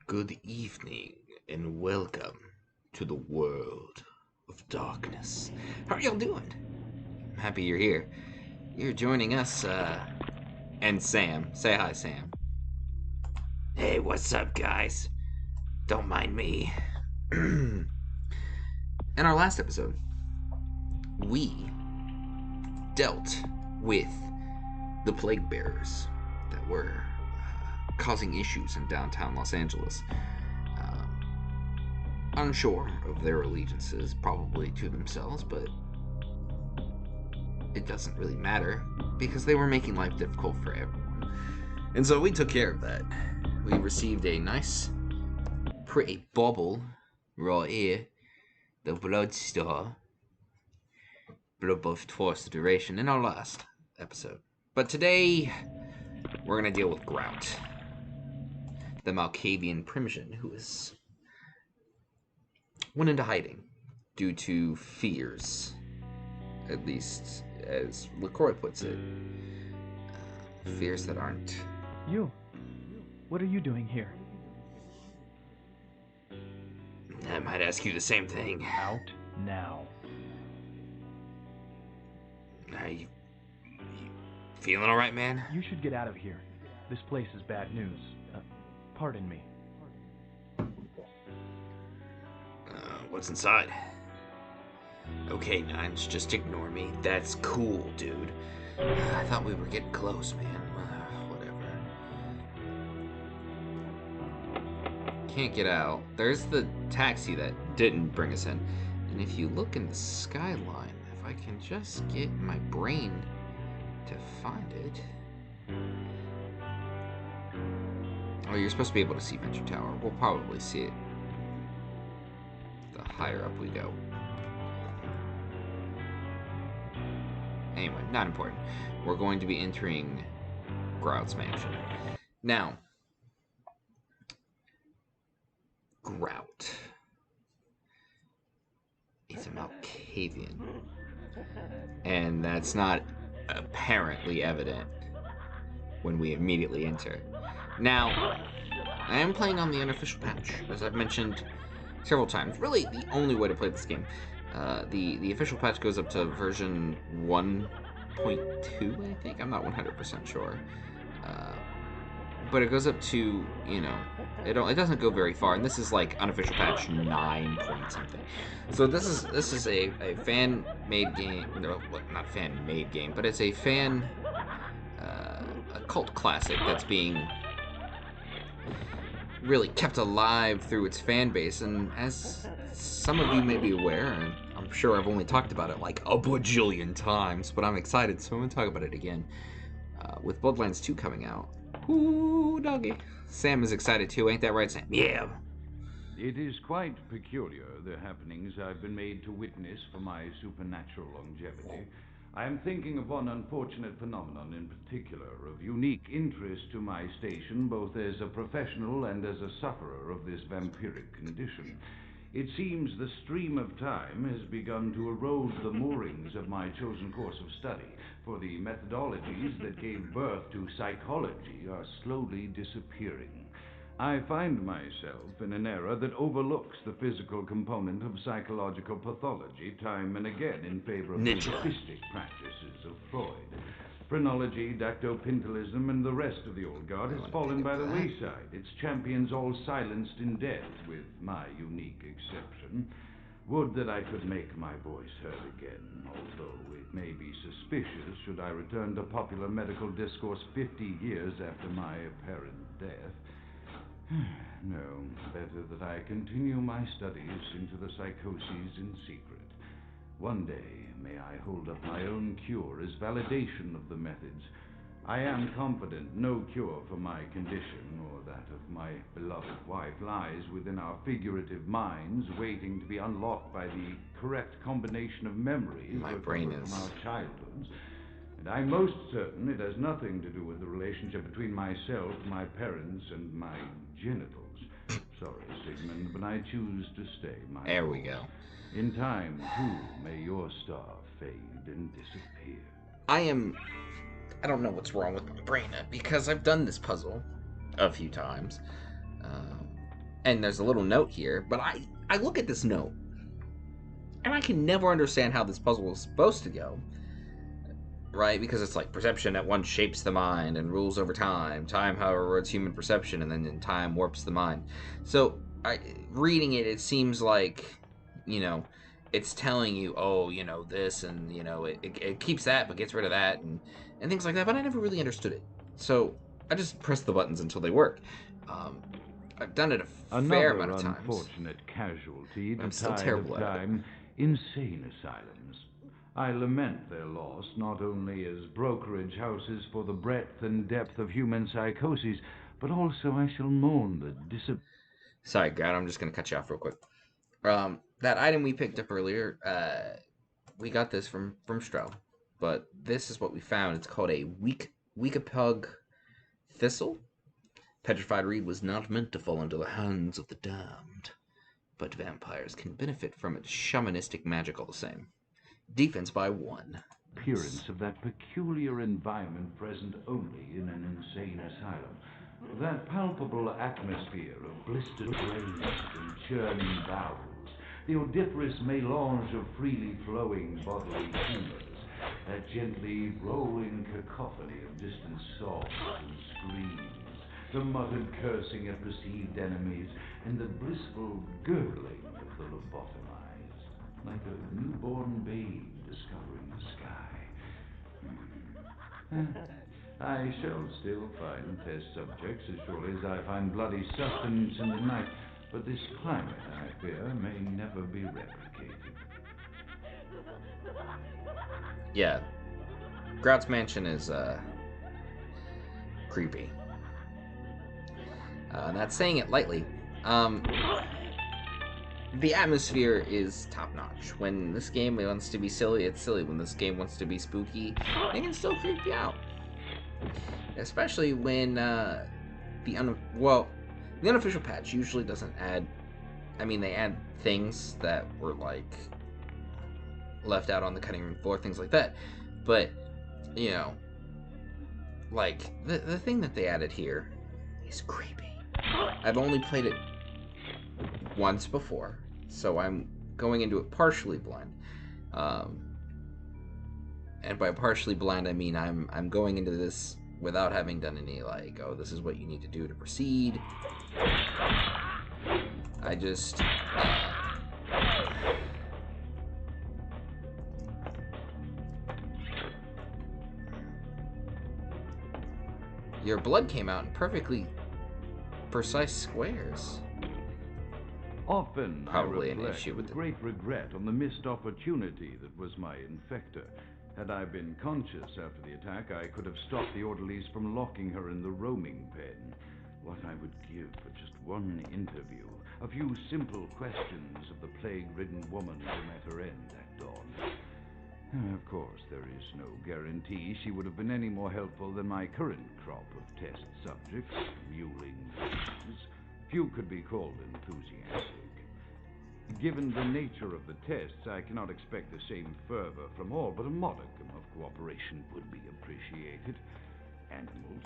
Good evening and welcome to the world of darkness. How are y'all doing? I'm happy you're here. You're joining us, and Sam. Say hi, Sam. Hey, what's up, guys? Don't mind me. In our last episode, we dealt with the plague bearers that were causing issues in downtown Los Angeles. Unsure of their allegiances, probably to themselves, but it doesn't really matter because they were making life difficult for everyone. And so we took care of that. We received a nice, pretty bauble right here, the Blood Star, Blood of twice the duration in our last episode. But today, we're going to deal with Grout, the Malkavian Primogen, who went into hiding due to fears, at least as LaCroix puts it. Fears that aren't. You. What are you doing here? I might ask you the same thing. Out now. Are you feeling alright, man? You should get out of here. This place is bad news. Pardon me. What's inside? Okay, Nines, just ignore me. That's cool, dude. I thought we were getting close, man. Whatever. Can't get out. There's the taxi that didn't bring us in. And if you look in the skyline, if I can just get my brain to find it. Oh, you're supposed to be able to see Venture Tower. We'll probably see it the higher up we go. Anyway, not important. We're going to be entering Grout's mansion. Now, Grout is a Malkavian. And that's not apparently evident when we immediately enter. Now, I am playing on the unofficial patch, as I've mentioned several times. Really, the only way to play this game. The official patch goes up to version 1.2, I think. I'm not 100% sure. But it goes up to, it doesn't go very far, and this is like unofficial patch 9 point something. So this is a fan-made game. No, not fan-made game, but it's a a cult classic that's being really kept alive through its fan base. And as some of you may be aware, and I'm sure I've only talked about it like a bajillion times, but I'm excited, so I'm going to talk about it again. With Bloodlines 2 coming out. Ooh, doggy. Sam is excited too, ain't that right, Sam? Yeah. It is quite peculiar, the happenings I've been made to witness for my supernatural longevity. I am thinking of one unfortunate phenomenon in particular, of unique interest to my station, both as a professional and as a sufferer of this vampiric condition. It seems the stream of time has begun to erode the moorings of my chosen course of study, for the methodologies that gave birth to psychology are slowly disappearing. I find myself in an era that overlooks the physical component of psychological pathology time and again in favor of the sophistic practices of Freud. Phrenology, dactopintilism, and the rest of the old guard has fallen by the wayside, its champions all silenced and dead, with my unique exception. Would that I could make my voice heard again, although it may be suspicious should I return to popular medical discourse 50 years after my apparent death. No, better that I continue my studies into the psychoses in secret. One day, may I hold up my own cure as validation of the methods. I am confident no cure for my condition, or that of my beloved wife, lies within our figurative minds, waiting to be unlocked by the correct combination of memories my brain is from our childhoods. And I'm most certain it has nothing to do with the relationship between myself, my parents, and my genitals. Sorry, Sigmund, but I choose to stay my There we go. In time, too, may your star fade and disappear. I don't know what's wrong with my brain because I've done this puzzle a few times. And there's a little note here, but I look at this note, and I can never understand how this puzzle is supposed to go, right? Because it's like perception at once shapes the mind and rules over time. Time, however, it's human perception, and then in time warps the mind. So, reading it, it seems like, you know, it's telling you, oh, you know, this, and, you know, it keeps that, but gets rid of that, and things like that, but I never really understood it. So, I just press the buttons until they work. I've done it a fair amount of times. Another unfortunate casualty, the I'm still tide terrible of at it. time, insane asylums. I lament their loss, not only as brokerage houses for the breadth and depth of human psychoses, but also I shall mourn the Sorry, Grout, I'm just going to cut you off real quick. That item we picked up earlier, we got this from Stroh, but this is what we found. It's called a Weekapug Thistle. Petrified reed was not meant to fall into the hands of the damned, but vampires can benefit from its shamanistic magic all the same. Defense by 1. appearance of that peculiar environment present only in an insane asylum. That palpable atmosphere of blistered brains and churning bowels, the odoriferous melange of freely flowing bodily humors, that gently rolling cacophony of distant sobs and screams, the muttered cursing at perceived enemies, and the blissful gurgling of the lobotomized, like a newborn babe discovering the sky. I shall still find test subjects as surely as I find bloody sustenance in the night, but this climate, I fear, may never be replicated. Yeah. Grout's mansion is, creepy. Not saying it lightly. The atmosphere is top-notch. When this game wants to be silly, it's silly. When this game wants to be spooky, it can still creep you out. Especially when, the unofficial patch usually doesn't add... I mean, they add things that were, like, left out on the cutting room floor, things like that. But, you know, like, the thing that they added here is creepy. I've only played it once before, so I'm going into it partially blind. And by partially blind, I mean I'm going into this without having done any, like, oh, this is what you need to do to proceed. I just... Your blood came out in perfectly precise squares. Often Probably I an reflect issue with with the... great regret on the missed opportunity that was my infector. Had I been conscious after the attack, I could have stopped the orderlies from locking her in the roaming pen. What I would give for just one interview, a few simple questions of the plague-ridden woman who met her end that dawn. Of course, there is no guarantee she would have been any more helpful than my current crop of test subjects, mewling victims. Few could be called enthusiastic. Given the nature of the tests, I cannot expect the same fervor from all, but a modicum of cooperation would be appreciated. Animals.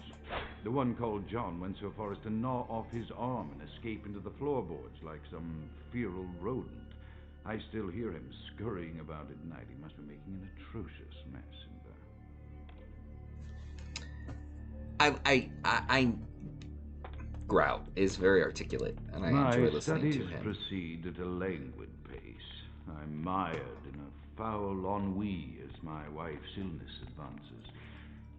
The one called John went so far as to gnaw off his arm and escape into the floorboards like some feral rodent. I still hear him scurrying about at night. He must be making an atrocious mess in there. Grout is very articulate, and I enjoy listening to him. My studies proceed at a languid pace. I'm mired in a foul ennui as my wife's illness advances.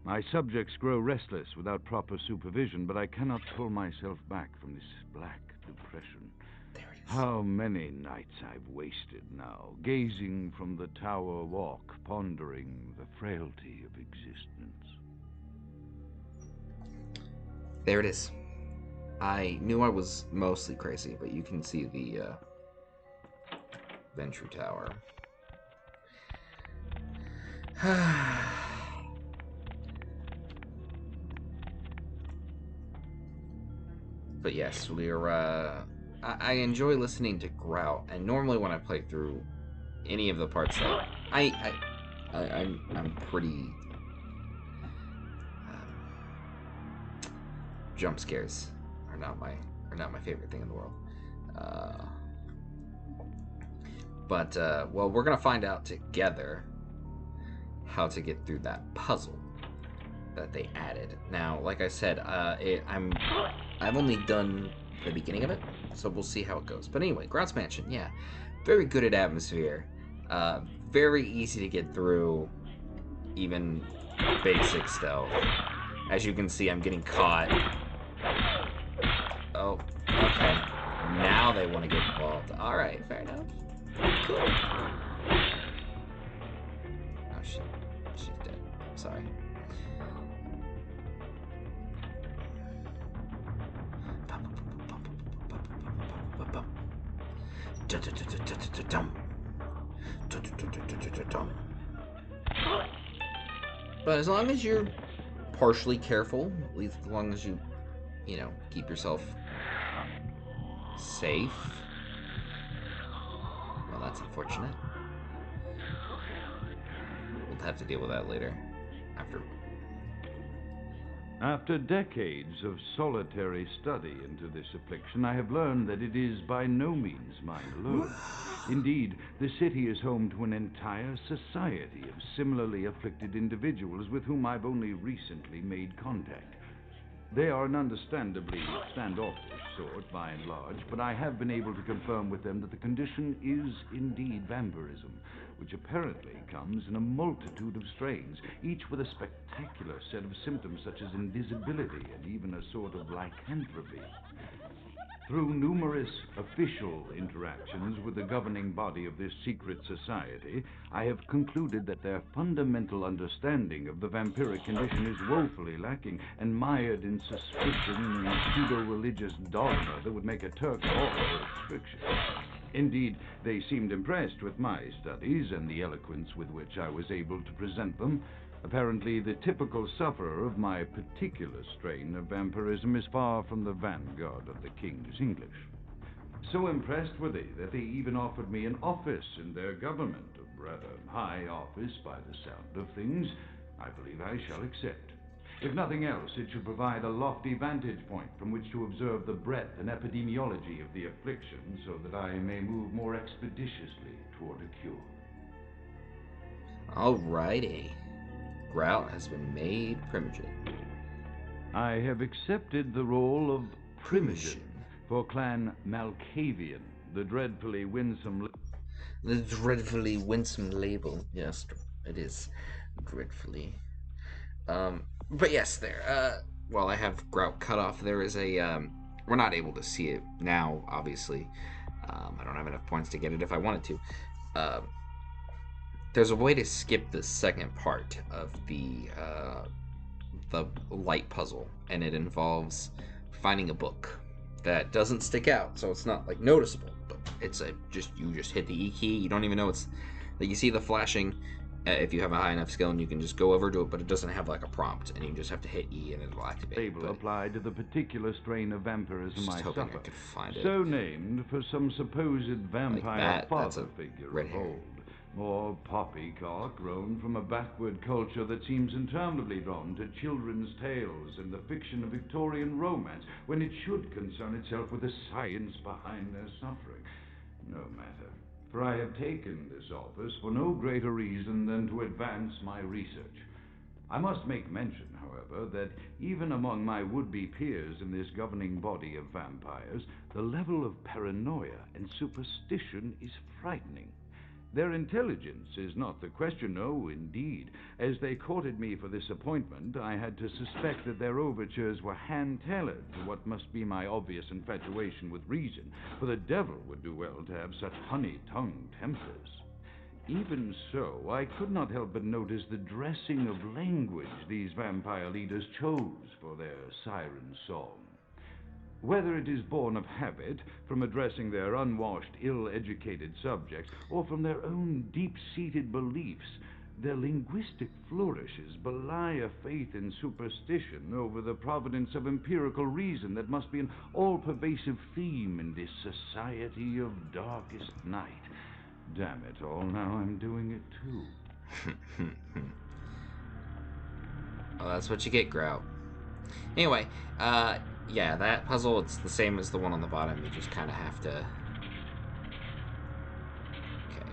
My subjects grow restless without proper supervision, but I cannot pull myself back from this black depression. There it is. How many nights I've wasted now, gazing from the tower walk, pondering the frailty of existence. There it is. I knew I was mostly crazy, but you can see the Venture Tower. But yes, we're I enjoy listening to Grout, and normally when I play through any of the parts that I'm pretty jump scares are or not my favorite thing in the world. Well, we're gonna find out together how to get through that puzzle that they added. Now, like I said, I've only done the beginning of it, so we'll see how it goes. But anyway, Grout's Mansion, yeah, very good at atmosphere, very easy to get through, even basic stealth. As you can see, I'm getting caught. Oh, okay. Now they want to get involved. All right, fair enough. Cool. Oh, she's dead. Sorry. But as long as you're partially careful, at least as long as you keep yourself safe. Well, that's unfortunate. We'll have to deal with that later. After decades of solitary study into this affliction, I have learned that it is by no means mine alone. Indeed, the city is home to an entire society of similarly afflicted individuals with whom I've only recently made contact. They are an understandably standoffish sort, by and large, but I have been able to confirm with them that the condition is indeed vampirism, which apparently comes in a multitude of strains, each with a spectacular set of symptoms such as invisibility and even a sort of lycanthropy. Through numerous official interactions with the governing body of this secret society, I have concluded that their fundamental understanding of the vampiric condition is woefully lacking and mired in suspicion and pseudo-religious dogma that would make a Turk awful fiction. Indeed, they seemed impressed with my studies and the eloquence with which I was able to present them. Apparently, the typical sufferer of my particular strain of vampirism is far from the vanguard of the King's English. So impressed were they that they even offered me an office in their government, a rather high office by the sound of things. I believe I shall accept. If nothing else, it should provide a lofty vantage point from which to observe the breadth and epidemiology of the affliction, so that I may move more expeditiously toward a cure. Alrighty. Grout has been made Primogen. I have accepted the role of Primogen for Clan Malkavian, the dreadfully winsome... The dreadfully winsome label. Yes, it is dreadfully. But yes, there. While I have Grout cut off, there is a. We're not able to see it now, obviously. I don't have enough points to get it if I wanted to. There's a way to skip the second part of the light puzzle, and it involves finding a book that doesn't stick out, so it's not like noticeable. But it's you just hit the E key. You don't even know it's that you see the flashing. If you have a high enough skill, and you can just go over to it, but it doesn't have like a prompt, and you just have to hit E and it'll activate. Label applied to the particular strain of vampirism I suffer. I could find it. So named for some supposed vampire like father figure of old. More poppycock grown from a backward culture that seems interminably drawn to children's tales and the fiction of Victorian romance, when it should concern itself with the science behind their suffering. No matter, for I have taken this office for no greater reason than to advance my research. I must make mention, however, that even among my would-be peers in this governing body of vampires, the level of paranoia and superstition is frightening. Their intelligence is not the question, no, indeed. As they courted me for this appointment, I had to suspect that their overtures were hand-tailored to what must be my obvious infatuation with reason, for the devil would do well to have such honey-tongued tempers. Even so, I could not help but notice the dressing of language these vampire leaders chose for their siren song. Whether it is born of habit, from addressing their unwashed, ill-educated subjects, or from their own deep-seated beliefs, their linguistic flourishes belie a faith in superstition over the providence of empirical reason that must be an all-pervasive theme in this society of darkest night. Damn it all, now I'm doing it too. Well, that's what you get, Grout. Anyway, yeah, that puzzle, it's the same as the one on the bottom. You just kind of have to... Okay,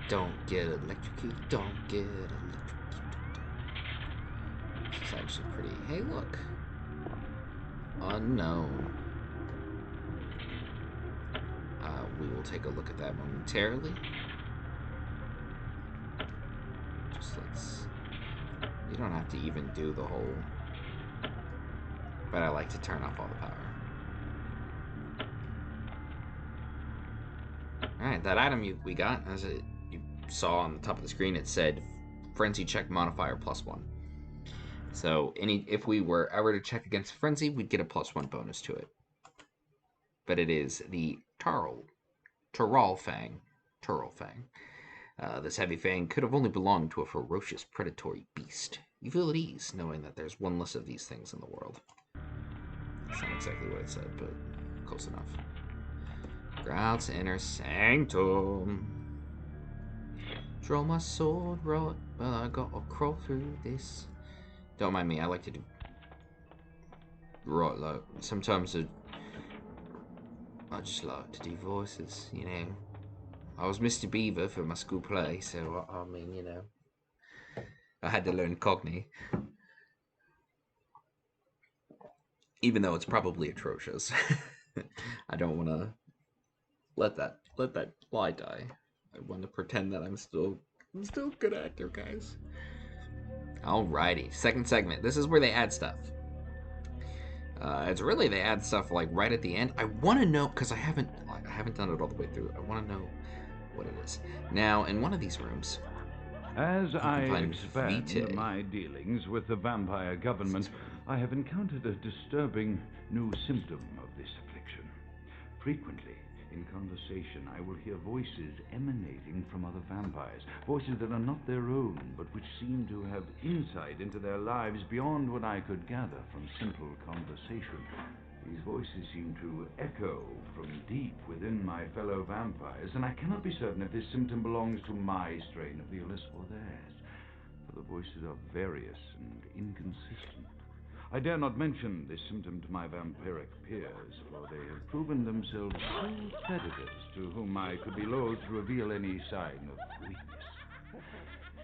don't get electrocuted. Don't get electrocuted. This is actually pretty... Hey, look. Unknown. We will take a look at that momentarily. Just let's... You don't have to even do the whole... But I like to turn off all the power. Alright, that item we got, as you saw on the top of the screen, it said Frenzy check modifier +1. So if we were ever to check against Frenzy, we'd get a +1 bonus to it. But it is the Tural Fang. This heavy fang could have only belonged to a ferocious predatory beast. You feel at ease knowing that there's one less of these things in the world. That's not exactly what it said, but close enough. Grout's inner sanctum. Draw my sword, right, but I gotta crawl through this. Don't mind me, I like to do... Right, like, sometimes I just like to do voices, you know. I was Mr. Beaver for my school play, so, I mean, you know. I had to learn Cockney. Even though it's probably atrocious. I don't want to let that lie die. I want to pretend that I'm still a good actor, guys. Alrighty, second segment. This is where they add stuff. It's really they add stuff like right at the end. I want to know because I haven't done it all the way through. I want to know what it is. Now, in one of these rooms, as I expand expand my dealings with the vampire government, I have encountered a disturbing new symptom of this affliction. Frequently, in conversation, I will hear voices emanating from other vampires, voices that are not their own, but which seem to have insight into their lives beyond what I could gather from simple conversation. These voices seem to echo from deep within my fellow vampires, and I cannot be certain if this symptom belongs to my strain of the illness or theirs, for the voices are various and inconsistent. I dare not mention this symptom to my vampiric peers, for they have proven themselves true predators to whom I could be loath to reveal any sign of weakness.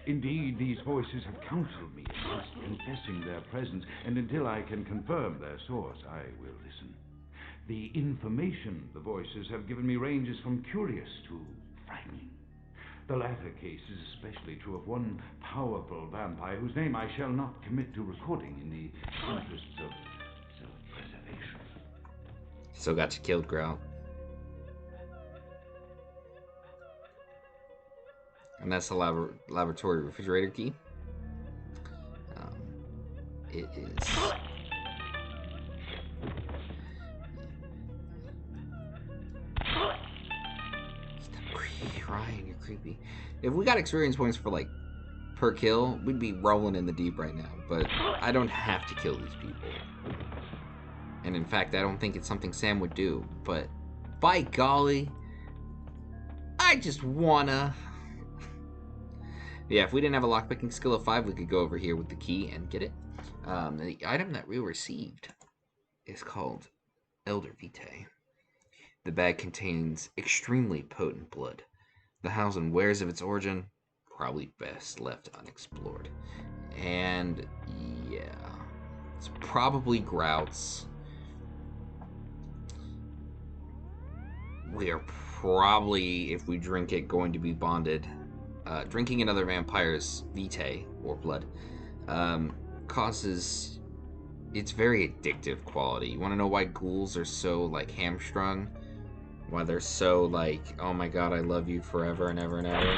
Indeed, these voices have counseled me against confessing their presence, and until I can confirm their source, I will listen. The information the voices have given me ranges from curious to frightening. The latter case is especially true of one powerful vampire whose name I shall not commit to recording in the interests of self-preservation. Still got you killed, Grout. And that's the laboratory refrigerator key. It is... Stop crying, you're creepy. If we got experience points for, like, per kill, we'd be rolling in the deep right now. But I don't have to kill these people. And in fact, I don't think it's something Sam would do. But, by golly, I just wanna... Yeah, if we didn't have a lockpicking skill of 5, we could go over here with the key and get it. The item that we received is called Elder Vitae. The bag contains extremely potent blood. The hows and wheres of its origin, probably best left unexplored. And, yeah, it's probably Grout's. We are probably, if we drink it, going to be bonded. Drinking another vampire's vitae, or blood, causes... It's very addictive quality. You want to know why ghouls are so, like, hamstrung? Why they're so, like, oh my god, I love you forever and ever and ever?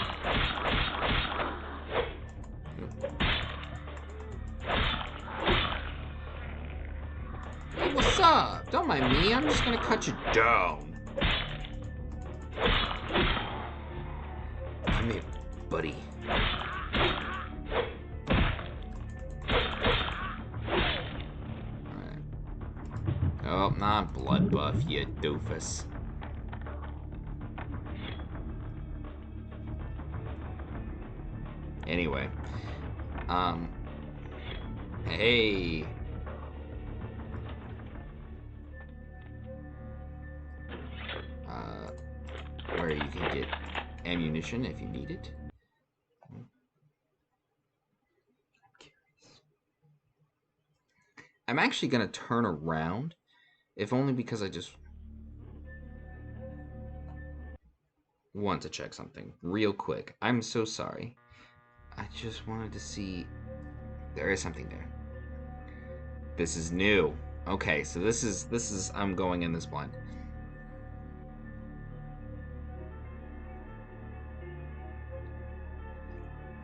Hey, what's up? Don't mind me, I'm just gonna cut you down. Come here, buddy. Alright. Oh, not blood buff, you doofus. Anyway. Hey. where you can get ammunition if you need it. I'm curious. I'm actually going to turn around, if only because I just want to check something real quick. I'm so sorry. I just wanted to see... There is something there. This is new. Okay, so this is I'm going in this blind.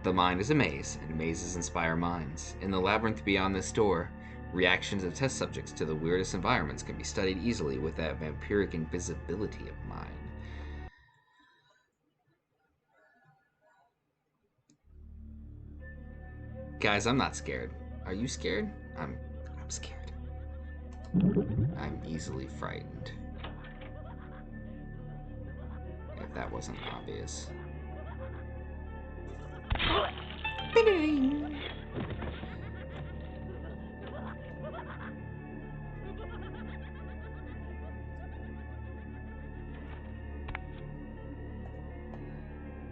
The mind is a maze, and mazes inspire minds. In the labyrinth beyond this door, reactions of test subjects to the weirdest environments can be studied easily with that vampiric invisibility of mine. Guys, I'm not scared. Are you scared? I'm scared. I'm easily frightened. If that wasn't obvious. Ba-ding!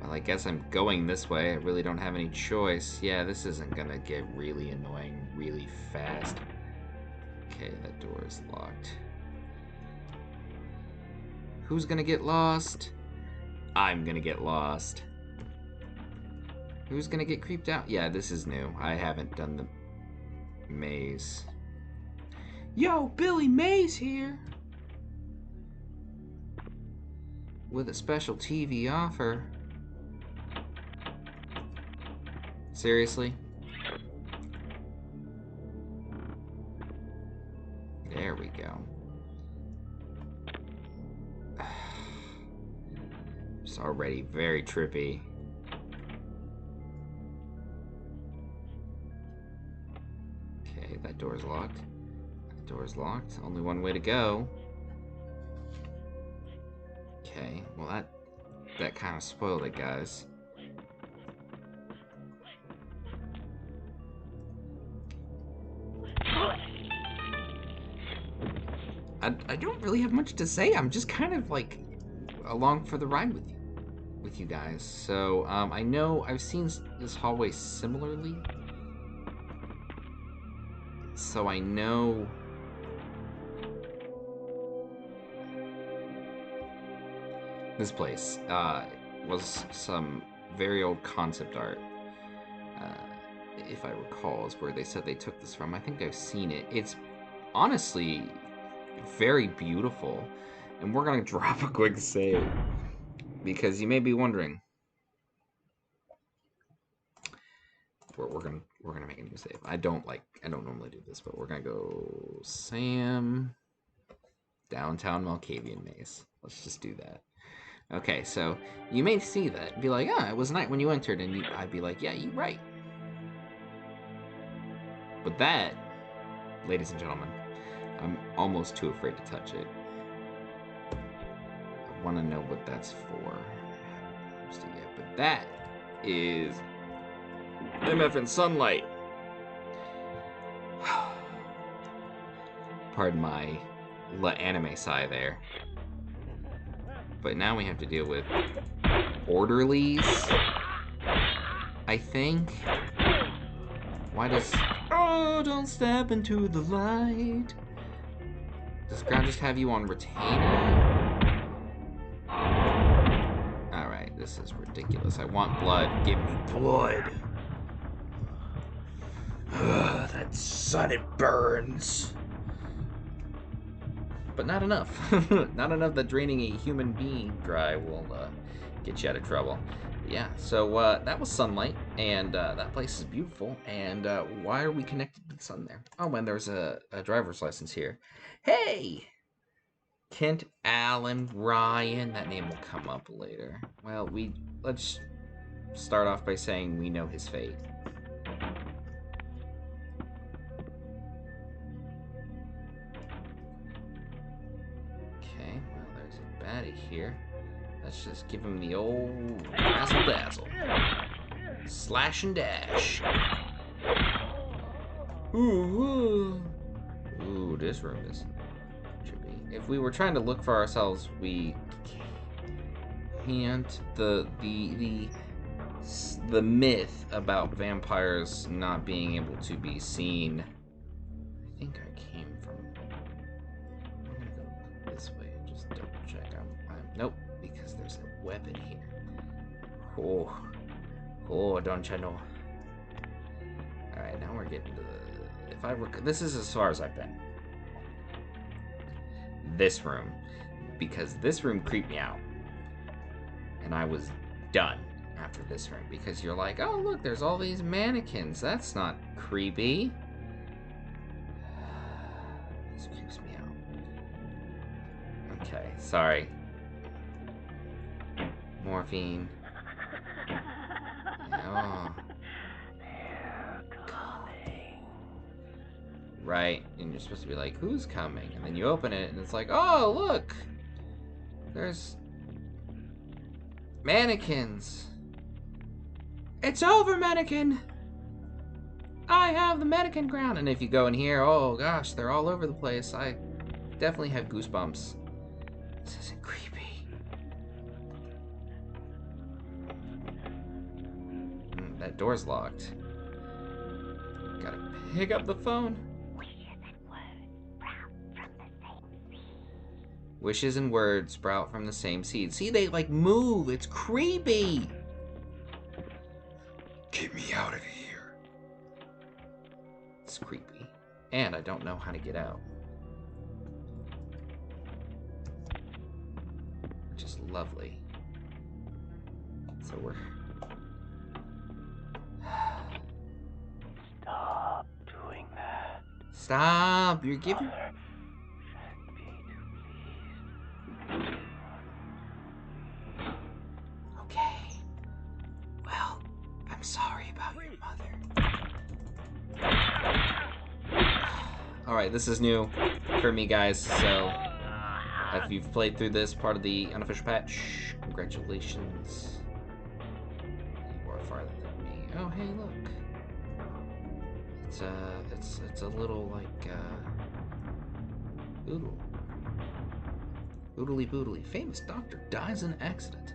Well, I guess I'm going this way. I really don't have any choice. Yeah, this isn't gonna get really annoying really fast. Okay, that door is locked. Who's gonna get lost? I'm gonna get lost. Who's gonna get creeped out? Yeah, this is new. I haven't done the maze. Yo, Billy Mays here! With a special TV offer. Seriously? There we go. It's already very trippy. Okay, that door's locked. That door's locked. Only one way to go. Okay, well that kind of spoiled it, guys. I don't really have much to say. I'm just kind of like along for the ride with you guys. So I know I've seen this hallway similarly. So I know this place was some very old concept art. If I recall, is where they said they took this from. I think I've seen it. It's honestly very beautiful, and we're gonna drop a quick save because you may be wondering. We're gonna make a new save. I don't normally do this, but we're gonna go Sam downtown Malkavian Maze. Let's just do that. Okay, so you may see that and be like, "Ah, it was night when you entered," and I'd be like, "Yeah, you're right." But that, ladies and gentlemen, I'm almost too afraid to touch it. I want to know what that's for. But that is MF and Sunlight. Pardon my anime sigh there. But now we have to deal with orderlies, I think. Why does... Oh, don't step into the light. Does Ground just have you on retainer? Alright, this is ridiculous. I want blood. Give me blood. That sun, it burns. But not enough. Not enough that draining a human being dry will get you out of trouble. Yeah, so that was Sunlight, and that place is beautiful. And why are we connected to the sun there? Oh, and there's a driver's license here. Hey! Kent, Allen, Ryan. That name will come up later. Well, let's start off by saying we know his fate. Okay, well, there's a baddie here. Let's just give him the old razzle dazzle. Slash and dash. Ooh, this room is trippy. If we were trying to look for ourselves, we hand. The myth about vampires not being able to be seen. I think I came from. I'm gonna go this way and just double check. Nope, because there's a weapon here. Oh, don't you know? All right, now we're getting to the. This is as far as I've been. This room, because this room creeped me out, and I was done after this room, because you're like, oh look, there's all these mannequins. That's not creepy. This creeps me out. Okay, sorry. Morphine. Oh. Right, and you're supposed to be like, who's coming? And then you open it, and it's like, oh, look! There's mannequins. It's over, mannequin! I have the mannequin ground. And if you go in here, oh gosh, they're all over the place. I definitely have goosebumps. This isn't creepy. That door's locked. Gotta pick up the phone. Wishes and words sprout from the same seed. See, they like move. It's creepy. Get me out of here. It's creepy. And I don't know how to get out. Which is lovely. So we're... Stop doing that. Stop! You're giving... Okay. Well, I'm sorry about your mother. Alright, this is new for me, guys, so if you've played through this part of the unofficial patch, congratulations. You are farther than me. Oh, hey, look. It's a little, like, oodle. Oodly boodly. Famous doctor dies in accident.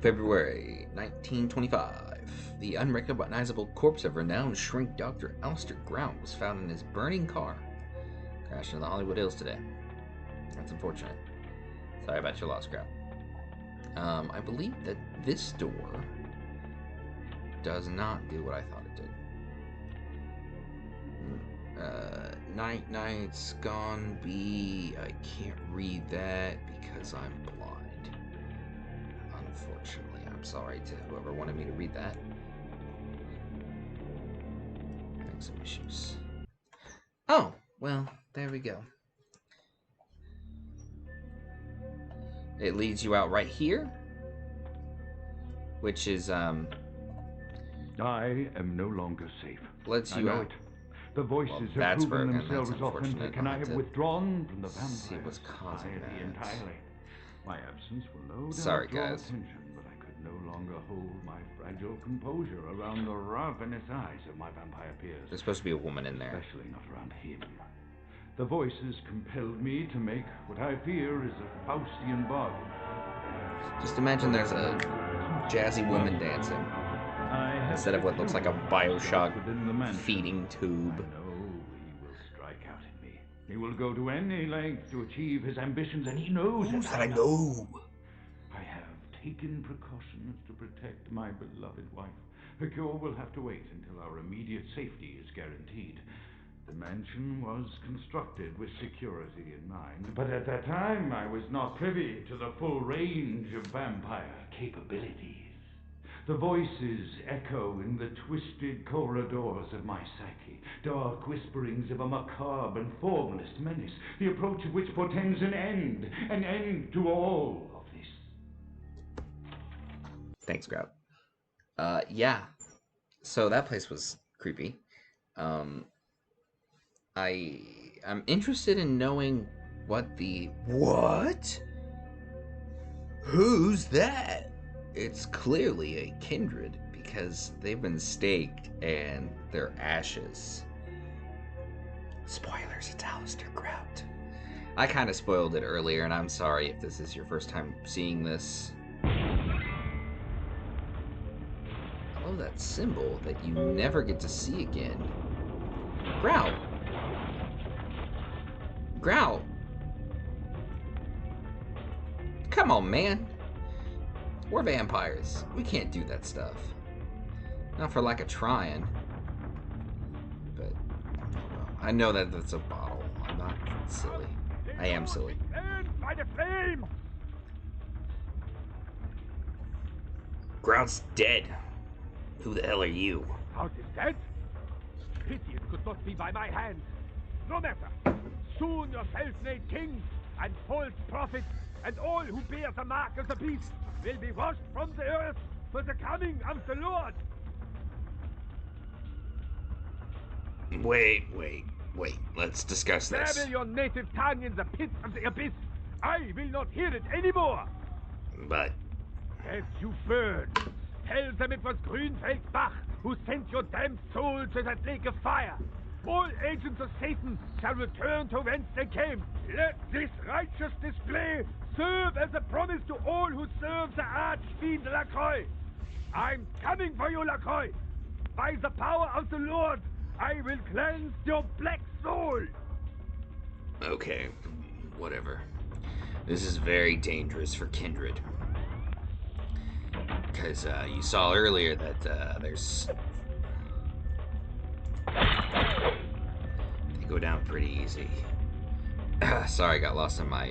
February 1925. The unrecognizable corpse of renowned shrink Dr. Alistair Grout was found in his burning car. Crashed in the Hollywood Hills today. That's unfortunate. Sorry about your loss, Grout. I believe that this door does not do what I thought it did. Night's gone be... I can't read that because I'm blind. Unfortunately, I'm sorry to whoever wanted me to read that. Having some issues. Oh, well, there we go. It leads you out right here, which is, I am no longer safe. lets I you know out. it. The voices have that's proven broken. themselves That's authentic, unfortunate. and I'll I have have to withdrawn from the see what's Vampire causing Society that. entirely. My absence will no doubt Sorry, draw guys. attention, but I could no longer hold my fragile composure around the ravenous eyes of my vampire peers. There's supposed to be a woman in there. Especially not around him. The voices compelled me to make what I fear is a Faustian bargain. Just imagine there's a jazzy woman dancing instead of what looks like a Bioshock feeding tube. I know he will strike out at me. He will go to any length to achieve his ambitions, and he knows Who's that I know? I have taken precautions to protect my beloved wife. Her cure will have to wait until our immediate safety is guaranteed. The mansion was constructed with security in mind, but at that time I was not privy to the full range of vampire capabilities. The voices echo in the twisted corridors of my psyche, dark whisperings of a macabre and formless menace, the approach of which portends an end to all of this. Thanks, Grout. Yeah. So that place was creepy. I'm interested in knowing what the... What? Who's that? It's clearly a kindred because they've been staked and they're ashes. Spoilers, it's Alistair Grout. I kind of spoiled it earlier, and I'm sorry if this is your first time seeing this. I love that symbol that you never get to see again. Grout! Grout! Come on, man! We're vampires. We can't do that stuff. Not for lack of trying. But, I know that that's a bottle. I'm not silly. I am silly. By the flame! Grout's dead. Who the hell are you? Grout is dead? Pity it could not be by my hand. No matter. Soon your self-made king and false prophet and all who bear the mark of the beast will be washed from the earth for the coming of the Lord. Wait. Let's discuss this. Babble your native tongue in the pit of the abyss. I will not hear it anymore. But As you burn, tell them it was Grünfeld Bach who sent your damned soul to that lake of fire. All agents of Satan shall return to whence they came. Let this righteous display serve as a promise to all who serve the archfiend Lacroix. I'm coming for you, Lacroix. By the power of the Lord, I will cleanse your black soul. okay, whatever. This is very dangerous for Kindred. Because you saw earlier that there's... They go down pretty easy. Sorry, I got lost in my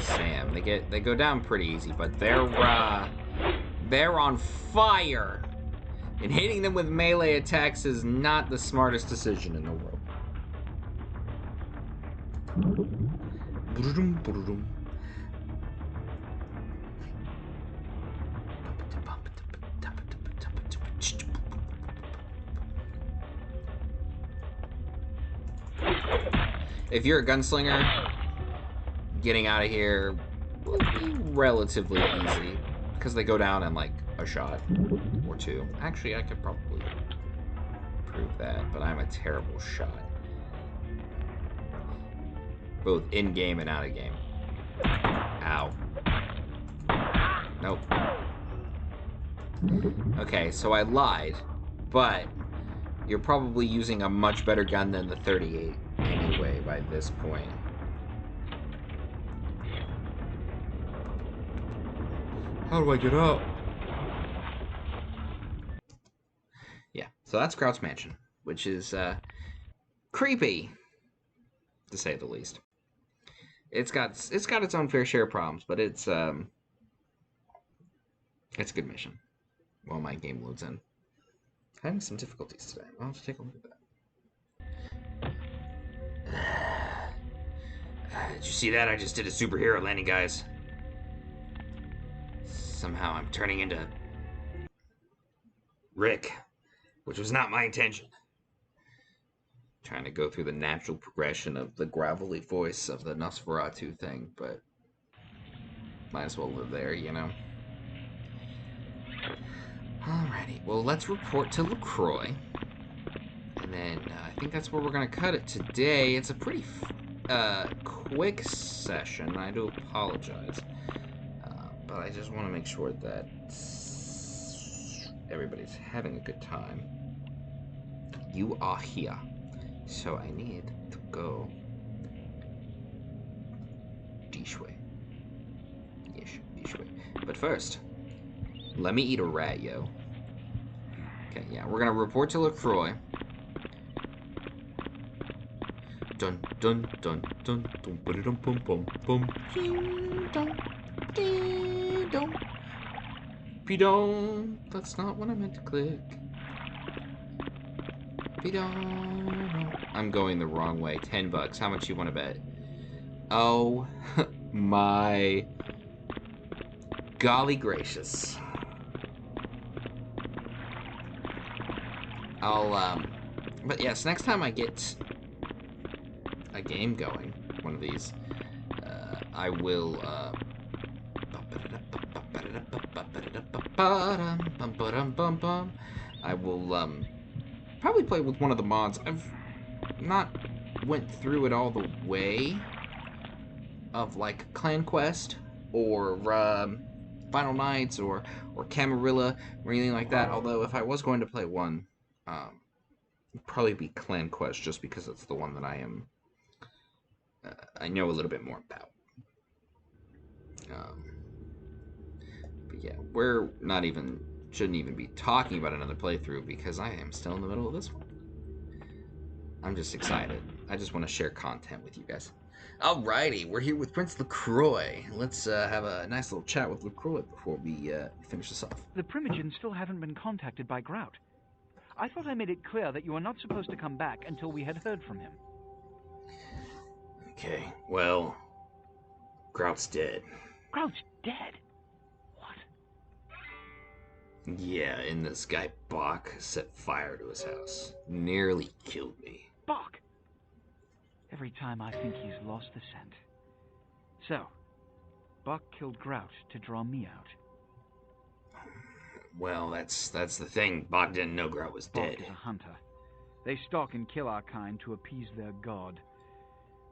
Sam. They go down pretty easy, but they're on fire. And hitting them with melee attacks is not the smartest decision in the world. If you're a gunslinger, getting out of here will be relatively easy because they go down in like a shot or two. Actually, I could probably prove that, but I'm a terrible shot. Both in-game and out-of-game. Ow. Nope. Okay, so I lied, but you're probably using a much better gun than the 38 anyway by this point. How do I get up? Yeah, so that's Grout's Mansion, which is creepy, to say the least. It's got its own fair share of problems, but it's a good mission. While my game loads in, having some difficulties today. I'll have to take a look at that. Did you see that? I just did a superhero landing, guys. Somehow I'm turning into Rick, which was not my intention. Trying to go through the natural progression of the gravelly voice of the Nosferatu thing, but might as well live there, you know? Alrighty, well, let's report to LaCroix. And then I think that's where we're going to cut it today. It's a pretty quick session. I do apologize. But I just want to make sure that everybody's having a good time. You are here. So I need to go this way. Yes, this way. But first, let me eat a rat, yo. Okay, yeah, we're gonna report to LaCroix. Dun dun dun dun dun dun dun bum bum bum. Ding dong, ding dong. Pidon. That's not what I meant to click. Pidon. I'm going the wrong way. $10. How much you want to bet? Oh my golly gracious. But yes, next time I get a game going, one of these, I will, I will, probably play with one of the mods. I've not went through it all the way of like Clan Quest or Final Nights or Camarilla or anything like that. Although if I was going to play one, it'd probably be Clan Quest, just because it's the one that I know a little bit more about. But yeah, we're shouldn't even be talking about another playthrough because I am still in the middle of this one. I'm just excited. I just want to share content with you guys. Alrighty, we're here with Prince LaCroix. Let's have a nice little chat with LaCroix before we finish this off. The Primogens still haven't been contacted by Grout. I thought I made it clear that you are not supposed to come back until we had heard from him. Okay, well, Grout's dead. Grout's dead? What? Yeah, and this guy Bach set fire to his house. Nearly killed me. Bach! Every time I think he's lost the scent. So, Bach killed Grout to draw me out. Well, that's the thing. Bach didn't know Grout was dead. Bach is a hunter. They stalk and kill our kind to appease their god.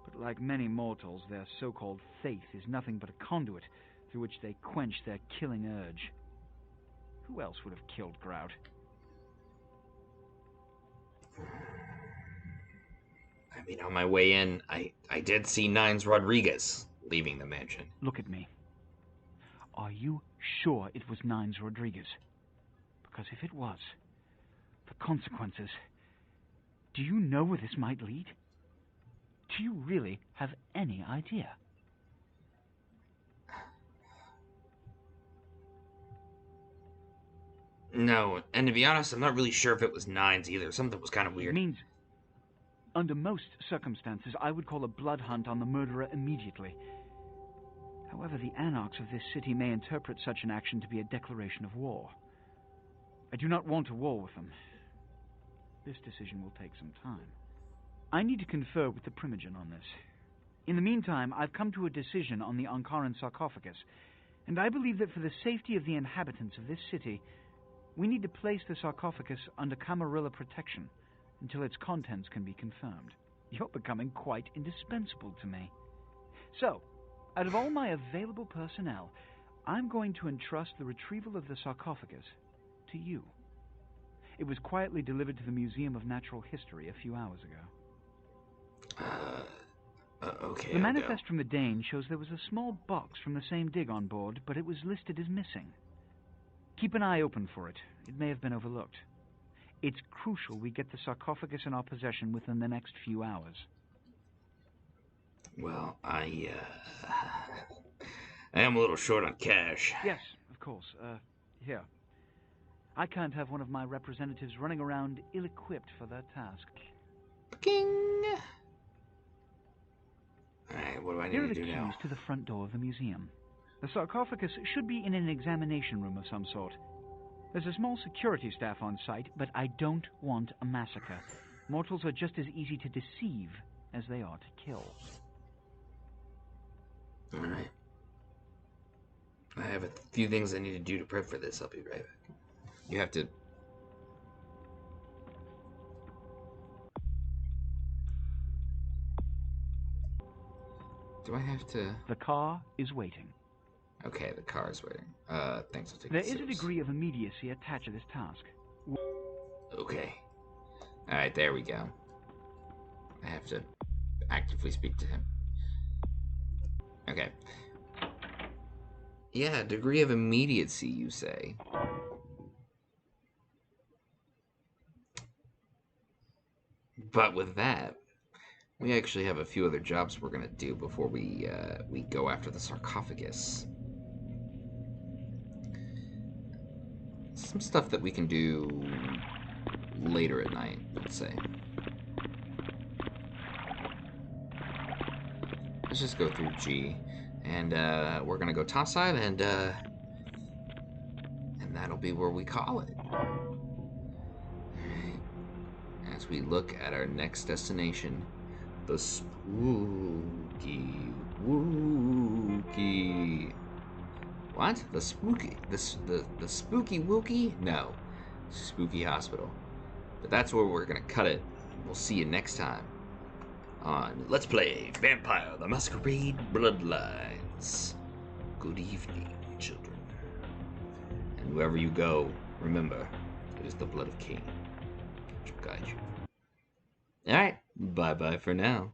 But like many mortals, their so-called faith is nothing but a conduit through which they quench their killing urge. Who else would have killed Grout? I mean, on my way in, I did see Nines Rodriguez leaving the mansion. Look at me. Are you sure it was Nines Rodriguez? Because if it was, the consequences... Do you know where this might lead? Do you really have any idea? No, and to be honest, I'm not really sure if it was Nines either. Something was kind of weird. It means, under most circumstances, I would call a blood hunt on the murderer immediately. However, the anarchs of this city may interpret such an action to be a declaration of war. I do not want a war with them. This decision will take some time. I need to confer with the Primogen on this. In the meantime, I've come to a decision on the Ankaran sarcophagus, and I believe that for the safety of the inhabitants of this city, we need to place the sarcophagus under Camarilla protection until its contents can be confirmed. You're becoming quite indispensable to me. So, out of all my available personnel, I'm going to entrust the retrieval of the sarcophagus to you. It was quietly delivered to the Museum of Natural History a few hours ago. Okay. The manifest from the Dane shows there was a small box from the same dig on board, but it was listed as missing. Keep an eye open for it. It may have been overlooked. It's crucial we get the sarcophagus in our possession within the next few hours. Well, I am a little short on cash. Yes, of course. Here. I can't have one of my representatives running around ill-equipped for that task. King. Alright, what do I need Here are to the do keys now? to the front door of the museum. The sarcophagus should be in an examination room of some sort. There's a small security staff on site, but I don't want a massacre. Mortals are just as easy to deceive as they are to kill. Alright. I have a few things I need to do to prep for this. I'll be right back. You have to... Do I have to... The car is waiting. Okay, the car is waiting. Thanks, I'll take There this is a serious. degree of immediacy attached to this task. Okay. Alright, there we go. I have to actively speak to him. Okay. Yeah, degree of immediacy, you say. But with that, we actually have a few other jobs we're gonna do before we go after the sarcophagus. Some stuff that we can do later at night, let's say. Let's just go through G, and we're gonna go topside, and that'll be where we call it. As we look at our next destination, the spooky wookie. What? The spooky? The spooky wookie? No, spooky hospital. But that's where we're gonna cut it. We'll see you next time on Let's Play Vampire the Masquerade Bloodlines. Good evening, children. And wherever you go, remember, it is the blood of King which will guide you. Alright, bye-bye for now.